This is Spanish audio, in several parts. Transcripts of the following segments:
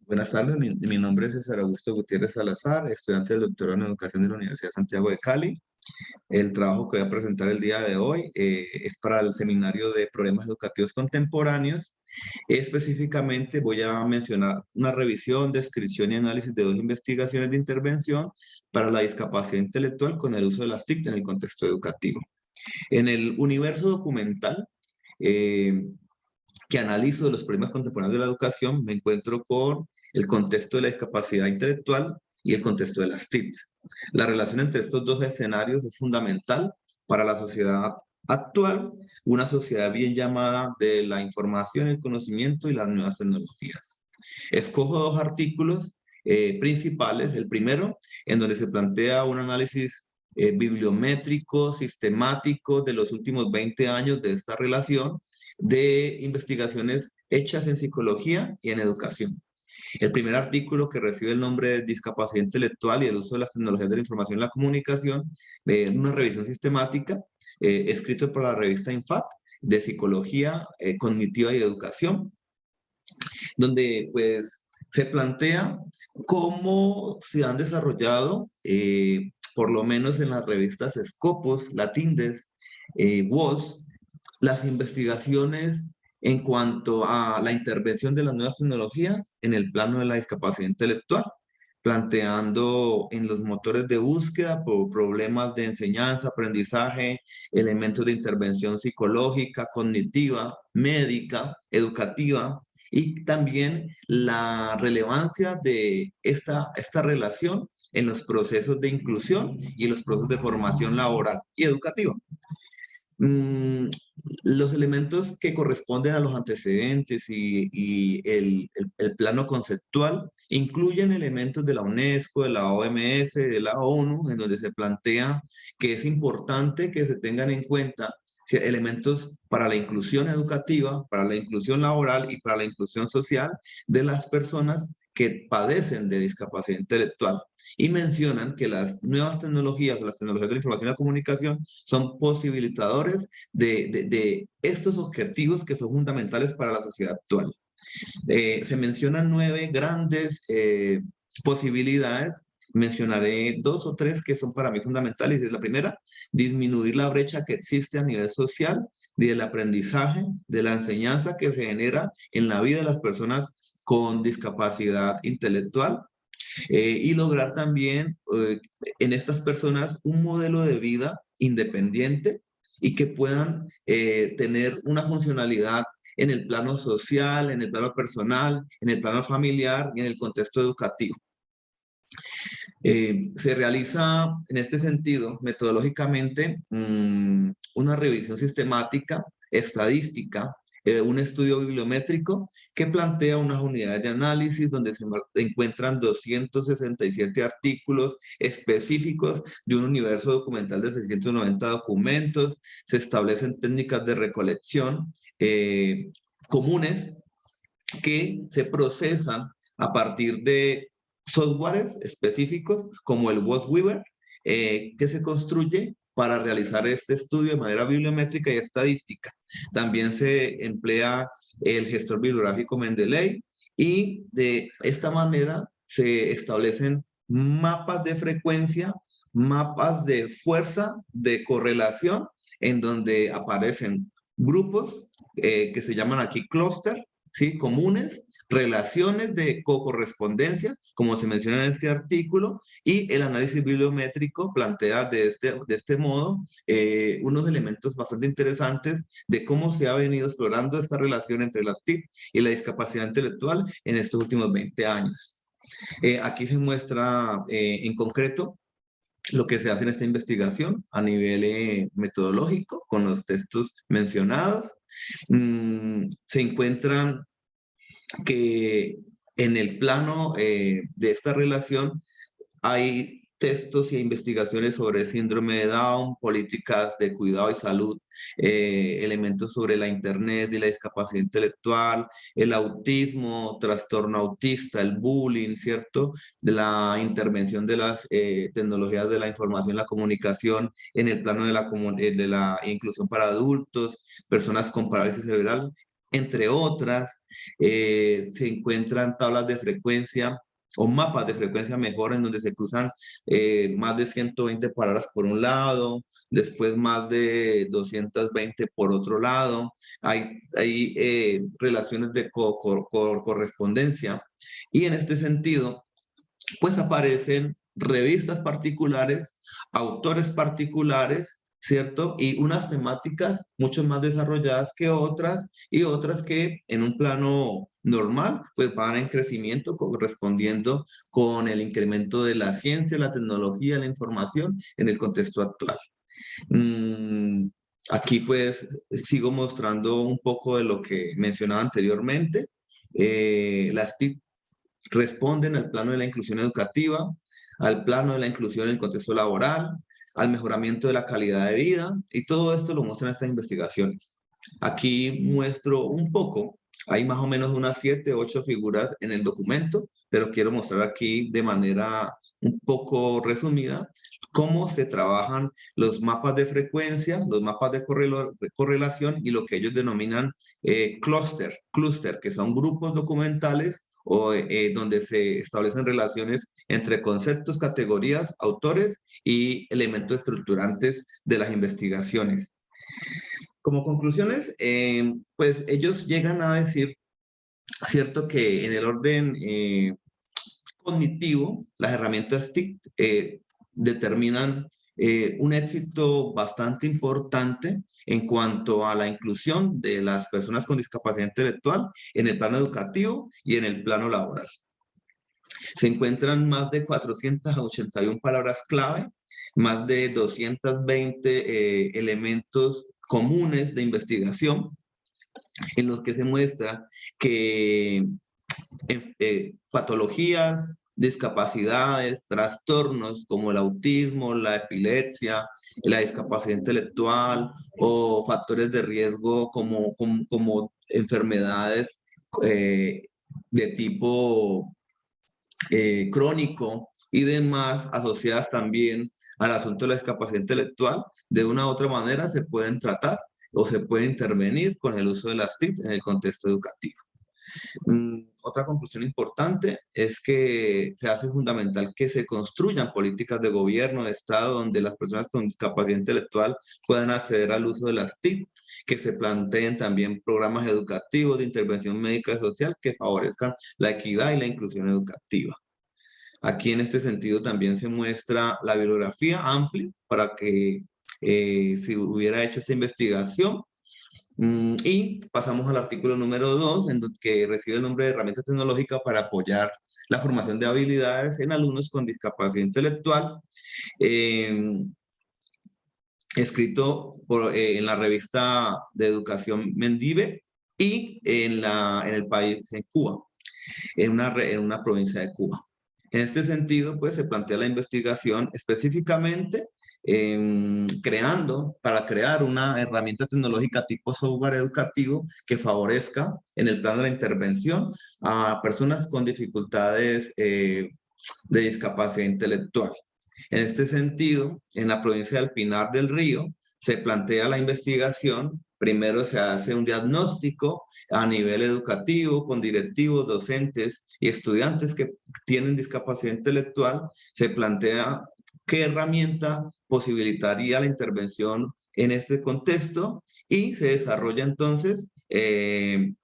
Buenas tardes, mi nombre es César Augusto Gutiérrez Salazar, estudiante del doctorado en Educación de la Universidad de Santiago de Cali. El trabajo que voy a presentar el día de hoy es para el Seminario de Problemas Educativos Contemporáneos. Específicamente voy a mencionar una revisión, descripción y análisis de dos investigaciones de intervención para la discapacidad intelectual con el uso de las TIC en el contexto educativo. En el universo documental, eh, que analizo de los problemas contemporáneos de la educación, me encuentro con el contexto de la discapacidad intelectual y el contexto de las TICs. La relación entre estos dos escenarios es fundamental para la sociedad actual, una sociedad bien llamada de la información, el conocimiento y las nuevas tecnologías. Escojo dos artículos principales. El primero, en donde se plantea un análisis bibliométrico, sistemático de los últimos 20 años de esta relación, de investigaciones hechas en psicología y en educación. El primer artículo, que recibe el nombre de Discapacidad Intelectual y el uso de las tecnologías de la información y la comunicación, una revisión sistemática, escrito por la revista INFAT, de Psicología Cognitiva y Educación, donde pues se plantea cómo se han desarrollado, por lo menos en las revistas Scopus, Latindes, WOS, las investigaciones en cuanto a la intervención de las nuevas tecnologías en el plano de la discapacidad intelectual, planteando en los motores de búsqueda por problemas de enseñanza, aprendizaje, elementos de intervención psicológica, cognitiva, médica, educativa, y también la relevancia de esta relación en los procesos de inclusión y en los procesos de formación laboral y educativa. Mm, los elementos que corresponden a los antecedentes y el plano conceptual incluyen elementos de la UNESCO, de la OMS, de la ONU, en donde se plantea que es importante que se tengan en cuenta elementos para la inclusión educativa, para la inclusión laboral y para la inclusión social de las personas que padecen de discapacidad intelectual, y mencionan que las nuevas tecnologías o las tecnologías de la información y la comunicación son posibilitadores de estos objetivos que son fundamentales para la sociedad actual. Se mencionan 9 grandes posibilidades. Mencionaré 2 o 3 que son para mí fundamentales. Es la primera, disminuir la brecha que existe a nivel social, del aprendizaje, de la enseñanza que se genera en la vida de las personas con discapacidad intelectual, y lograr también en estas personas un modelo de vida independiente y que puedan tener una funcionalidad en el plano social, en el plano personal, en el plano familiar y en el contexto educativo. Se realiza en este sentido, metodológicamente, una revisión sistemática, estadística, un estudio bibliométrico que plantea unas unidades de análisis donde se encuentran 267 artículos específicos de un universo documental de 690 documentos. Se establecen técnicas de recolección comunes que se procesan a partir de softwares específicos como el WOS-Weaver, que se construye para realizar este estudio de manera bibliométrica y estadística. También se emplea el gestor bibliográfico Mendeley, y de esta manera se establecen mapas de frecuencia, mapas de fuerza, de correlación, en donde aparecen grupos que se llaman aquí clúster, ¿sí? Comunes, relaciones de co-correspondencia, como se menciona en este artículo, y el análisis bibliométrico plantea de este modo unos elementos bastante interesantes de cómo se ha venido explorando esta relación entre las TIC y la discapacidad intelectual en estos últimos 20 años. Aquí se muestra en concreto lo que se hace en esta investigación a nivel metodológico con los textos mencionados. Se encuentran que en el plano de esta relación hay textos y investigaciones sobre síndrome de Down, políticas de cuidado y salud, elementos sobre la internet y la discapacidad intelectual, el autismo, trastorno autista, el bullying, ¿cierto? De la intervención de las tecnologías de la información y la comunicación en el plano de la inclusión para adultos, personas con parálisis cerebral, entre otras. Se encuentran tablas de frecuencia o mapas de frecuencia mejor en donde se cruzan más de 120 palabras por un lado, después más de 220 por otro lado. Hay relaciones de correspondencia y en este sentido, pues aparecen revistas particulares, autores particulares, ¿cierto? Y unas temáticas mucho más desarrolladas que otras y otras que en un plano normal, pues van en crecimiento correspondiendo con el incremento de la ciencia, la tecnología, la información en el contexto actual. Mm, Aquí pues sigo mostrando un poco de lo que mencionaba anteriormente. Las TIC responden al plano de la inclusión educativa, al plano de la inclusión en el contexto laboral, al mejoramiento de la calidad de vida, y todo esto lo muestran estas investigaciones. Aquí muestro un poco, hay más o menos unas 7, 8 figuras en el documento, pero quiero mostrar aquí de manera un poco resumida cómo se trabajan los mapas de frecuencia, los mapas de correlación y lo que ellos denominan cluster, que son grupos documentales o donde se establecen relaciones entre conceptos, categorías, autores y elementos estructurantes de las investigaciones. Como conclusiones, pues ellos llegan a decir, cierto, que en el orden cognitivo, las herramientas TIC determinan un éxito bastante importante en cuanto a la inclusión de las personas con discapacidad intelectual en el plano educativo y en el plano laboral. Se encuentran más de 481 palabras clave, más de 220 elementos comunes de investigación en los que se muestra que patologías, discapacidades, trastornos como el autismo, la epilepsia, la discapacidad intelectual o factores de riesgo como enfermedades eh, de tipo crónico y demás asociadas también al asunto de la discapacidad intelectual, de una u otra manera se pueden tratar o se puede intervenir con el uso de las TIC en el contexto educativo. Otra conclusión importante es que se hace fundamental que se construyan políticas de gobierno, de Estado, donde las personas con discapacidad intelectual puedan acceder al uso de las TIC, que se planteen también programas educativos de intervención médica y social que favorezcan la equidad y la inclusión educativa. Aquí en este sentido también se muestra la bibliografía amplia para que si hubiera hecho esta investigación. Y pasamos al artículo número 2, que recibe el nombre de herramienta tecnológica para apoyar la formación de habilidades en alumnos con discapacidad intelectual, eh, escrito en la revista de educación Mendive y en el país, en Cuba, en una provincia de Cuba. En este sentido, pues se plantea la investigación específicamente para crear una herramienta tecnológica tipo software educativo que favorezca en el plano de la intervención a personas con dificultades de discapacidad intelectual. En este sentido, en la provincia del Pinar del Río, se plantea la investigación. Primero se hace un diagnóstico a nivel educativo con directivos, docentes y estudiantes que tienen discapacidad intelectual. Se plantea qué herramienta posibilitaría la intervención en este contexto y se desarrolla entonces el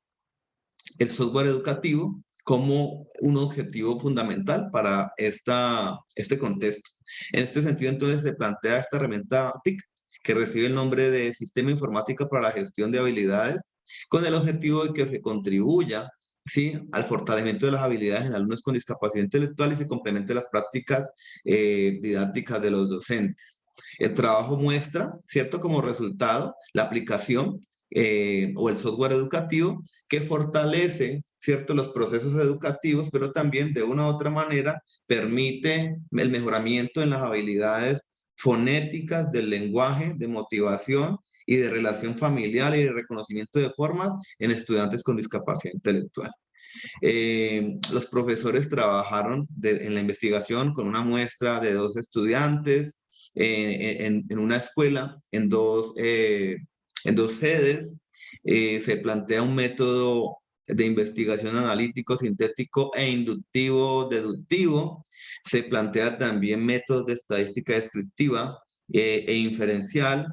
software educativo como un objetivo fundamental para este contexto. En este sentido, entonces, se plantea esta herramienta TIC, que recibe el nombre de Sistema Informática para la Gestión de Habilidades, con el objetivo de que se contribuya, ¿sí?, al fortalecimiento de las habilidades en alumnos con discapacidad intelectual y se complemente las prácticas didácticas de los docentes. El trabajo muestra, ¿cierto?, como resultado, la aplicación o el software educativo que fortalece, ¿cierto?, los procesos educativos, pero también de una u otra manera permite el mejoramiento en las habilidades fonéticas del lenguaje, de motivación y de relación familiar y de reconocimiento de formas en estudiantes con discapacidad intelectual. Los profesores trabajaron en la investigación con una muestra de 2 estudiantes en una escuela, en dos sedes, Se plantea un método de investigación analítico, sintético e inductivo, deductivo. Se plantea también métodos de estadística descriptiva e inferencial,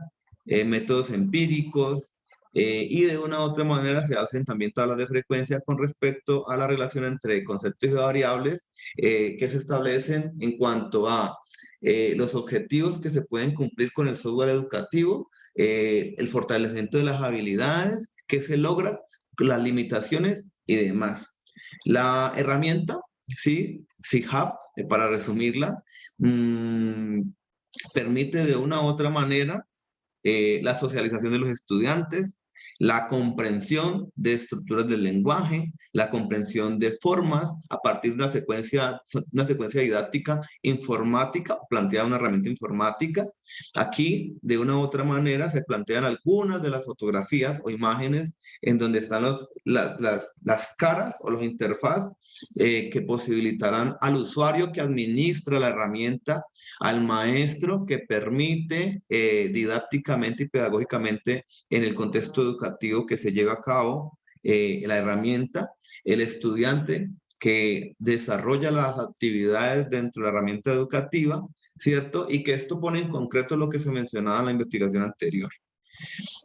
métodos empíricos, y de una u otra manera se hacen también tablas de frecuencia con respecto a la relación entre conceptos y variables que se establecen en cuanto a los objetivos que se pueden cumplir con el software educativo, el fortalecimiento de las habilidades que se logra, las limitaciones y demás. La herramienta, sí, CIHAP, para resumirla, permite de una u otra manera la socialización de los estudiantes, la comprensión de estructuras del lenguaje, la comprensión de formas a partir de una secuencia didáctica informática, plantea una herramienta informática. Aquí, de una u otra manera, se plantean algunas de las fotografías o imágenes en donde están las caras o los interfaz que posibilitarán al usuario que administra la herramienta, al maestro que permite didácticamente y pedagógicamente en el contexto educativo que se lleva a cabo la herramienta, el estudiante que desarrolla las actividades dentro de la herramienta educativa, ¿cierto? Y que esto pone en concreto lo que se mencionaba en la investigación anterior.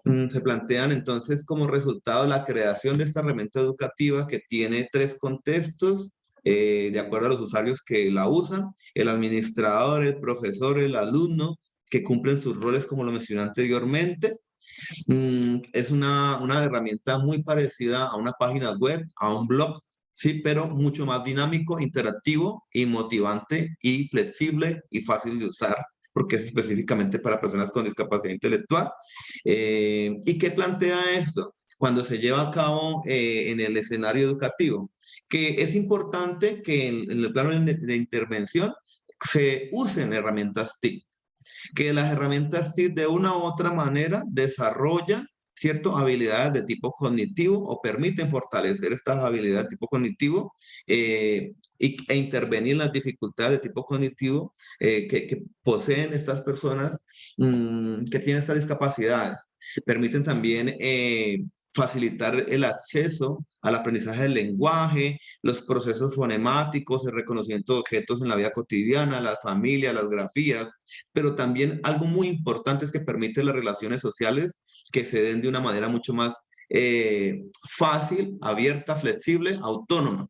Se plantean entonces como resultado la creación de esta herramienta educativa que tiene tres contextos, de acuerdo a los usuarios que la usan: el administrador, el profesor, el alumno, que cumplen sus roles como lo mencioné anteriormente. Es una herramienta muy parecida a una página web, a un blog, sí, pero mucho más dinámico, interactivo y motivante y flexible y fácil de usar, porque es específicamente para personas con discapacidad intelectual. ¿Y qué plantea esto? Cuando se lleva a cabo en el escenario educativo, que es importante que en el plano de intervención se usen herramientas TIC, que las herramientas TIC de una u otra manera desarrollan ciertas habilidades de tipo cognitivo o permiten fortalecer estas habilidades de tipo cognitivo e intervenir en las dificultades de tipo cognitivo que poseen estas personas que tienen estas discapacidades. Permiten también facilitar el acceso al aprendizaje del lenguaje, los procesos fonemáticos, el reconocimiento de objetos en la vida cotidiana, las familias, las grafías, pero también algo muy importante es que permite las relaciones sociales que se den de una manera mucho más fácil, abierta, flexible, autónoma.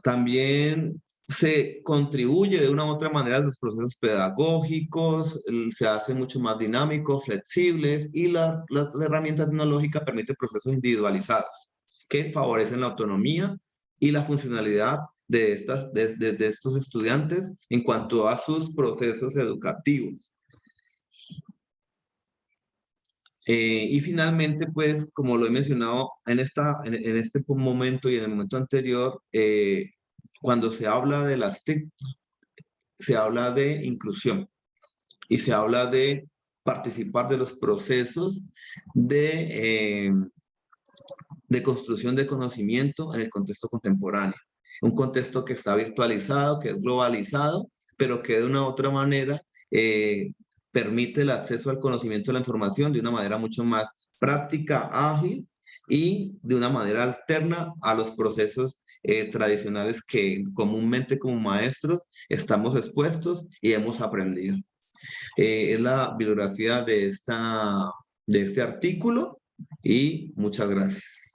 También se contribuye de una u otra manera a los procesos pedagógicos, se hace mucho más dinámicos, flexibles, y la herramienta tecnológica permite procesos individualizados que favorecen la autonomía y la funcionalidad de estos estudiantes en cuanto a sus procesos educativos. Y finalmente, pues, como lo he mencionado en este momento y en el momento anterior, cuando se habla de las TIC, se habla de inclusión y se habla de participar de los procesos de construcción de conocimiento en el contexto contemporáneo. Un contexto que está virtualizado, que es globalizado, pero que de una u otra manera permite el acceso al conocimiento de la información de una manera mucho más práctica, ágil y de una manera alterna a los procesos tradicionales que comúnmente como maestros estamos expuestos y hemos aprendido. Es la bibliografía de este artículo y muchas gracias.